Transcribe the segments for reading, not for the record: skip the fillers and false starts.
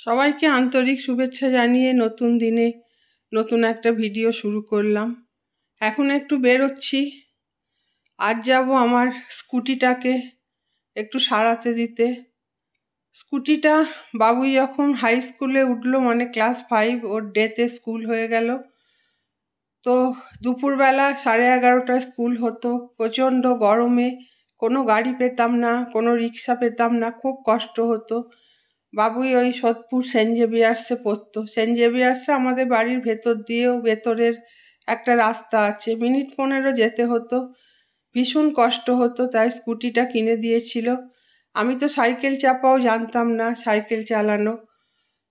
সবাইকে আন্তরিক শুভেচ্ছা জানিয়ে নতুন দিনে নতুন একটা ভিডিও শুরু করলাম। এখন একটু বেরোচ্ছি। আজ যাব আমার স্কুটিটাকে একটু সারাতে দিতে। স্কুটিটা বাবুই যখন হাই স্কুলে উঠলো, মানে ক্লাস 5, ওর ডেতে স্কুল হয়ে গেল। তো দুপুরবেলা 11:30টায় স্কুল হতো। প্রচণ্ড গরমে কোনো গাড়ি পেতাম না, কোনো রিক্সা পেতাম না, খুব কষ্ট হতো। বাবুই ওই সোদপুর সেন্ট জেভিয়ার্সে পড়তো। সেন্ট জেভিয়ার্সে আমাদের বাড়ির ভেতর দিয়েও ভেতরের একটা রাস্তা আছে, মিনিট 15 যেতে হতো। ভীষণ কষ্ট হতো, তাই স্কুটিটা কিনে দিয়েছিল। আমি তো সাইকেল চাপাও জানতাম না, সাইকেল চালানো।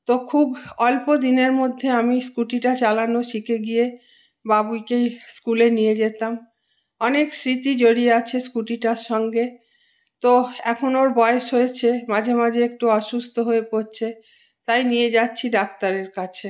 তো খুব অল্প দিনের মধ্যে আমি স্কুটিটা চালানো শিখে গিয়ে বাবুইকে স্কুলে নিয়ে যেতাম। অনেক স্মৃতি জড়িয়ে আছে স্কুটিটার সঙ্গে। তো এখন ওর বয়স হয়েছে, মাঝে মাঝে একটু অসুস্থ হয়ে পড়ছে, তাই নিয়ে যাচ্ছি ডাক্তারের কাছে।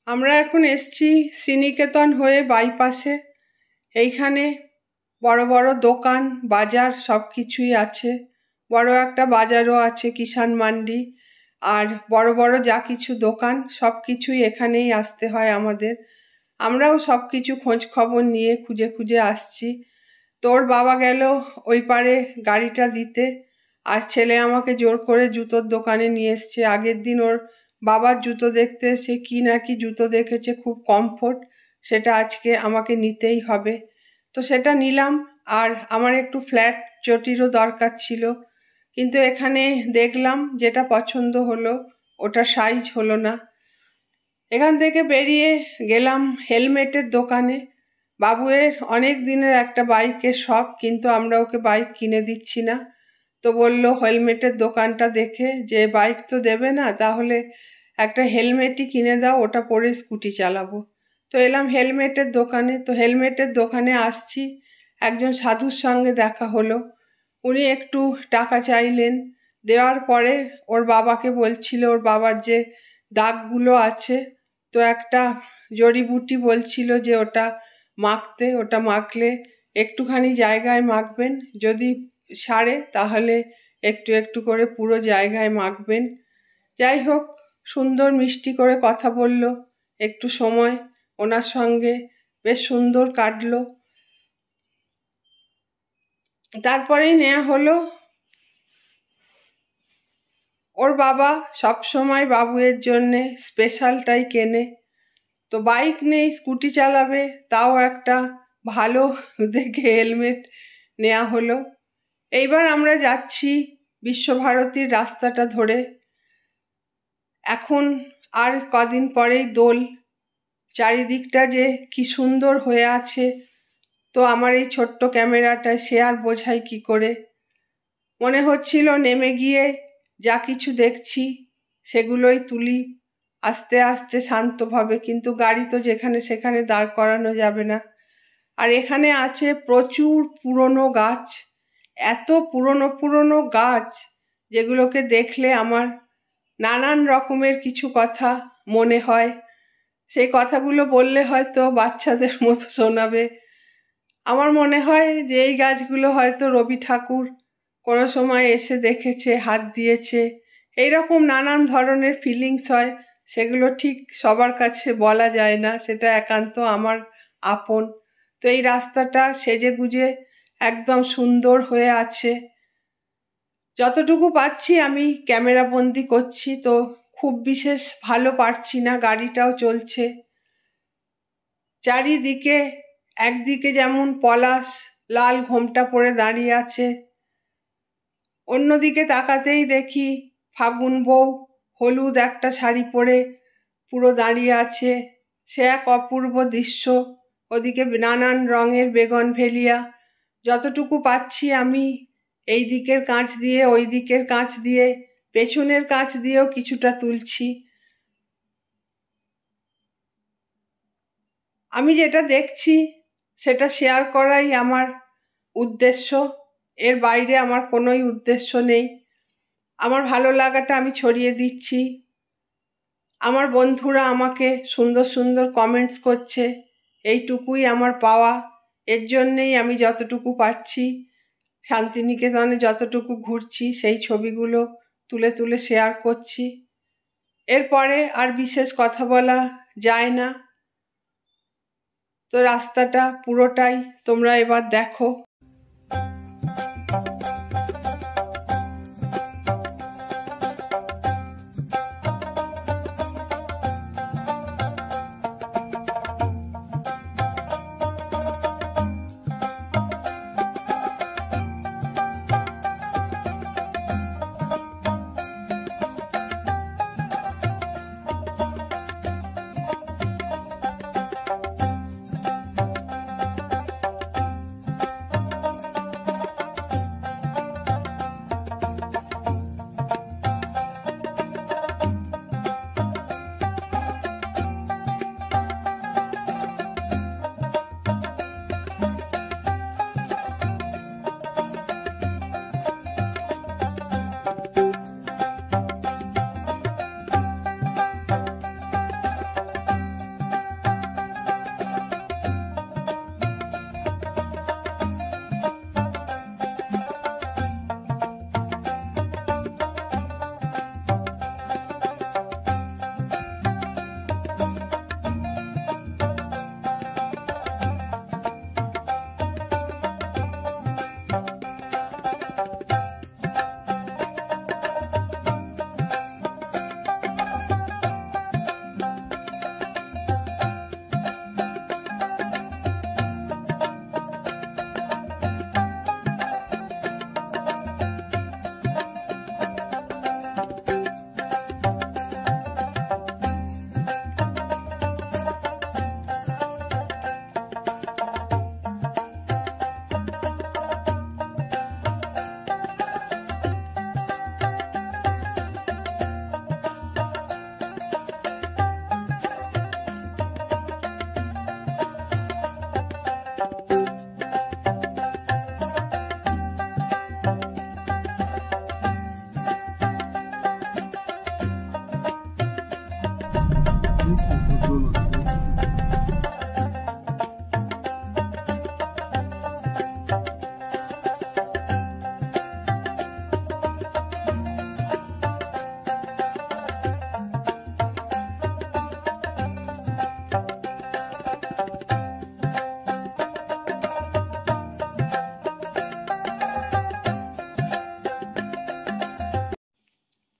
আমরা এখন এসছি শ্রীনিকেতন হয়ে বাইপাসে। এইখানে বড় বড় দোকান, বাজার সব কিছুই আছে। বড় একটা বাজারও আছে, কিষাণ মান্ডি। আর বড় বড় যা কিছু দোকান সব কিছুই এখানেই আসতে হয় আমাদের। আমরাও সব কিছু খোঁজ খবর নিয়ে খুঁজে খুঁজে আসছি। তোর বাবা গেল ওই পারে গাড়িটা দিতে, আর ছেলে আমাকে জোর করে জুতোর দোকানে নিয়ে এসছে। আগের দিন ওর বাবার জুতো দেখতে সে কি নাকি জুতো দেখেছে, খুব কমফোর্ট, সেটা আজকে আমাকে নিতেই হবে। তো সেটা নিলাম। আর আমার একটু ফ্ল্যাট চটিরও দরকার ছিল, কিন্তু এখানে দেখলাম যেটা পছন্দ হলো ওটা সাইজ হলো না। এখান থেকে বেরিয়ে গেলাম হেলমেটের দোকানে। বাবুয়ের অনেক দিনের একটা বাইকের শখ, কিন্তু আমরা ওকে বাইক কিনে দিচ্ছি না। তো বলল হেলমেটের দোকানটা দেখে যে বাইক তো দেবে না, তাহলে একটা হেলমেটই কিনে দাও, ওটা পরে স্কুটি চালাবো। তো এলাম হেলমেটের দোকানে। তো হেলমেটের দোকানে আসছি, একজন সাধুর সঙ্গে দেখা হলো। উনি একটু টাকা চাইলেন। দেওয়ার পরে ওর বাবাকে বলছিল ওর বাবার যে দাগগুলো আছে, তো একটা জড়িবুটি বলছিল যে ওটা মাখতে, ওটা মাখলে একটুখানি জায়গায় মাখবেন, যদি সারে তাহলে একটু একটু করে পুরো জায়গায় মাখবেন। যাই হোক, সুন্দর মিষ্টি করে কথা বলল। একটু সময় ওনার সঙ্গে বেশ সুন্দর কাটলো। তারপরেই নেওয়া হলো। ওর বাবা সব সময় বাবুয়ের জন্যে স্পেশালটাই কেনে। তো বাইক নেই, স্কুটি চালাবে, তাও একটা ভালো দেখে হেলমেট নেওয়া হলো। এইবার আমরা যাচ্ছি বিশ্বভারতীর রাস্তাটা ধরে। এখন আর কদিন পরেই দোল, চারিদিকটা যে কি সুন্দর হয়ে আছে। তো আমার এই ছোট্ট ক্যামেরাটা সে আর বোঝাই কি করে। মনে হচ্ছিল নেমে গিয়ে যা কিছু দেখছি সেগুলোই তুলি আস্তে আস্তে শান্তভাবে, কিন্তু গাড়ি তো যেখানে সেখানে দাঁড় করানো যাবে না। আর এখানে আছে প্রচুর পুরনো গাছ, এত পুরনো পুরনো গাছ যেগুলোকে দেখলে আমার নানান রকমের কিছু কথা মনে হয়। সেই কথাগুলো বললে হয়তো বাচ্চাদের মতো শোনাবে। আমার মনে হয় যে এই গাছগুলো হয়তো রবি ঠাকুর কোনো সময় এসে দেখেছে, হাত দিয়েছে। এইরকম নানান ধরনের ফিলিংস হয়, সেগুলো ঠিক সবার কাছে বলা যায় না, সেটা একান্ত আমার আপন। তো এই রাস্তাটা সেজে গুজে একদম সুন্দর হয়ে আছে। যতটুকু পাচ্ছি আমি ক্যামেরা বন্দি করছি, তো খুব বিশেষ ভালো পারছি না। গাড়িটাও চলছে চারিদিকে, একদিকে যেমন পলাশ লাল ঘোমটা পরে দাঁড়িয়ে আছে, অন্যদিকে তাকাতেই দেখি ফাগুন বউ হলুদ একটা শাড়ি পরে পুরো দাঁড়িয়ে আছে। সে এক অপূর্ব দৃশ্য। ওদিকে নানান রঙের বেগনভেলিয়া। যতটুকু পাচ্ছি আমি এই দিকের কাঁচ দিয়ে, ওই দিকের কাঁচ দিয়ে, পেছনের কাঁচ দিয়েও কিছুটা তুলছি। আমি যেটা দেখছি সেটা শেয়ার করাই আমার উদ্দেশ্য। এর বাইরে আমার কোনোই উদ্দেশ্য নেই। আমার ভালো লাগাটা আমি ছড়িয়ে দিচ্ছি। আমার বন্ধুরা আমাকে সুন্দর সুন্দর কমেন্টস করছে, এইটুকুই আমার পাওয়া। এর জন্যেই আমি যতটুকু পাচ্ছি শান্তিনিকেতনে যতটুকু ঘুরছি সেই ছবিগুলো তুলে তুলে শেয়ার করছি। এরপরে আর বিশেষ কথা বলা যায় না। তো রাস্তাটা পুরোটাই তোমরা এবার দেখো।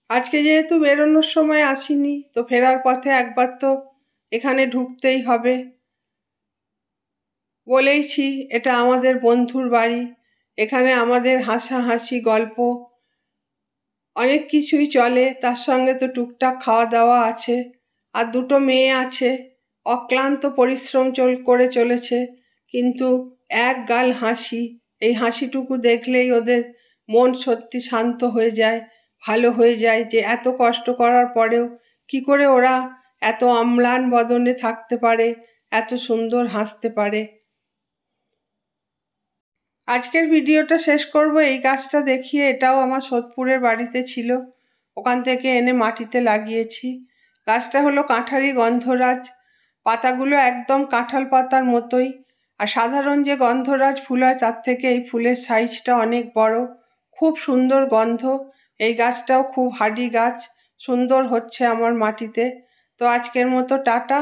আজকে যেহেতু বেরোনোর সময় আসিনি, তো ফেরার পথে একবার তো এখানে ঢুকতেই হবে। বলেইছি এটা আমাদের বন্ধুর বাড়ি। এখানে আমাদের হাসাহাসি, গল্প অনেক কিছুই চলে, তার সঙ্গে তো টুকটাক খাওয়া দাওয়া আছে। আর দুটো মেয়ে আছে, অক্লান্ত পরিশ্রম করে চলেছে, কিন্তু এক গাল হাসি। এই হাসিটুকু দেখলেই ওদের মন সত্যি শান্ত হয়ে যায়, ভালো হয়ে যায়, যে এত কষ্ট করার পরেও কি করে ওরা এত অম্লান বদনে থাকতে পারে, এত সুন্দর হাসতে পারে। আজকের ভিডিওটা শেষ করব এই গাছটা দেখিয়ে। এটাও আমার সোদপুরের বাড়িতে ছিল, ওখান থেকে এনে মাটিতে লাগিয়েছি। গাছটা হলো কাঁঠালি গন্ধরাজ। পাতাগুলো একদম কাঁঠাল পাতার মতোই। আর সাধারণ যে গন্ধরাজ ফুল হয় তার থেকে এই ফুলের সাইজটা অনেক বড়। খুব সুন্দর গন্ধ। এই গাছটাও খুব হার্ডি গাছ, সুন্দর হচ্ছে আমার মাটিতে। তো আজকের মতো টাটা।